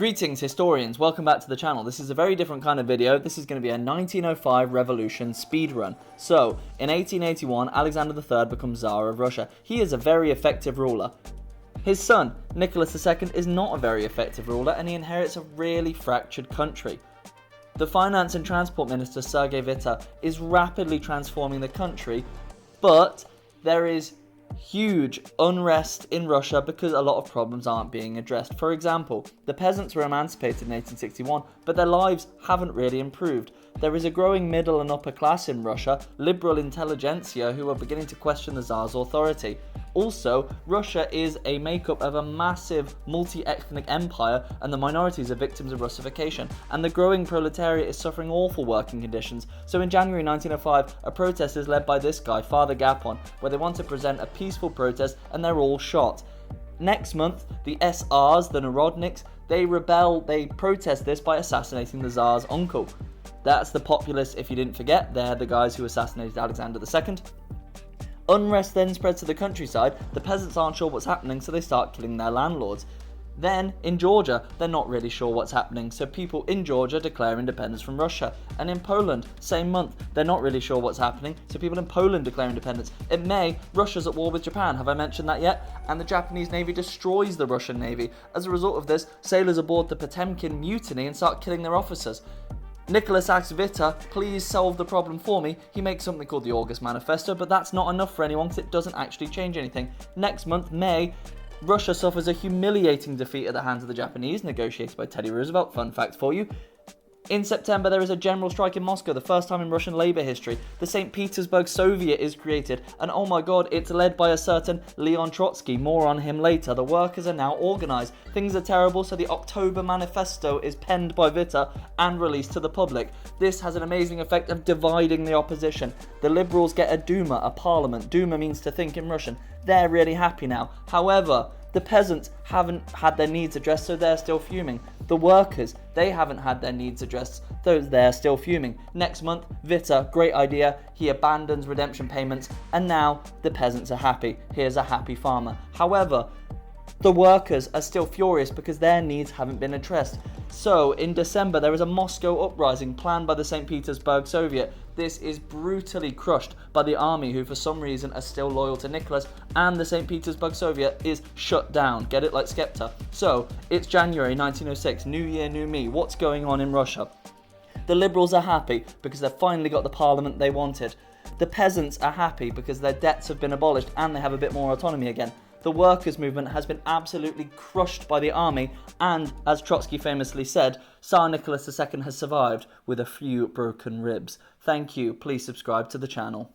Greetings historians, welcome back to the channel. This is a very different kind of video. This is going to be a 1905 revolution speedrun. So, in 1881, Alexander III becomes Tsar of Russia. He is a very effective ruler. His son, Nicholas II, is not a very effective ruler and he inherits a really fractured country. The finance and transport minister, Sergei Witte, is rapidly transforming the country, but there is huge unrest in Russia because a lot of problems aren't being addressed. For example, the peasants were emancipated in 1861, but their lives haven't really improved. There is a growing middle and upper class in Russia, liberal intelligentsia who are beginning to question the Tsar's authority. Also, Russia is a makeup of a massive multi-ethnic empire and the minorities are victims of Russification, and the growing proletariat is suffering awful working conditions. So in January 1905, a protest is led by this guy, Father Gapon, where they want to present a peaceful protest and they're all shot. Next month, the SRs, the Narodniks, they rebel, they protest this by assassinating the Tsar's uncle. That's the populists, if you didn't forget, they're the guys who assassinated Alexander II. Unrest then spreads to the countryside, the peasants aren't sure what's happening, so they start killing their landlords. Then, in Georgia, they're not really sure what's happening, so people in Georgia declare independence from Russia. And in Poland, same month, they're not really sure what's happening, so people in Poland declare independence. In May, Russia's at war with Japan, have I mentioned that yet? And the Japanese Navy destroys the Russian Navy. As a result of this, sailors aboard the Potemkin mutiny and start killing their officers. Nicholas asks Witte, please solve the problem for me. He makes something called the August Manifesto, but that's not enough for anyone because it doesn't actually change anything. Next month, May, Russia suffers a humiliating defeat at the hands of the Japanese, negotiated by Teddy Roosevelt, fun fact for you. In September, there is a general strike in Moscow, the first time in Russian labour history. The St. Petersburg Soviet is created, and oh my god, it's led by a certain Leon Trotsky. More on him later. The workers are now organised. Things are terrible, so the October Manifesto is penned by Witte and released to the public. This has an amazing effect of dividing the opposition. The Liberals get a Duma, a parliament. Duma means to think in Russian. They're really happy now. However, the peasants haven't had their needs addressed, so they're still fuming. The workers, they haven't had their needs addressed, so they're still fuming. Next month, Witte, great idea, he abandons redemption payments, and now the peasants are happy. Here's a happy farmer. However, the workers are still furious because their needs haven't been addressed. So, in December, there is a Moscow uprising planned by the St. Petersburg Soviet. This is brutally crushed by the army, who for some reason are still loyal to Nicholas, and the St. Petersburg Soviet is shut down. Get it, like Skepta? So, it's January 1906, new year, new me. What's going on in Russia? The Liberals are happy because they've finally got the parliament they wanted. The peasants are happy because their debts have been abolished and they have a bit more autonomy again. The workers' movement has been absolutely crushed by the army, and, as Trotsky famously said, Tsar Nicholas II has survived with a few broken ribs. Thank you. Please subscribe to the channel.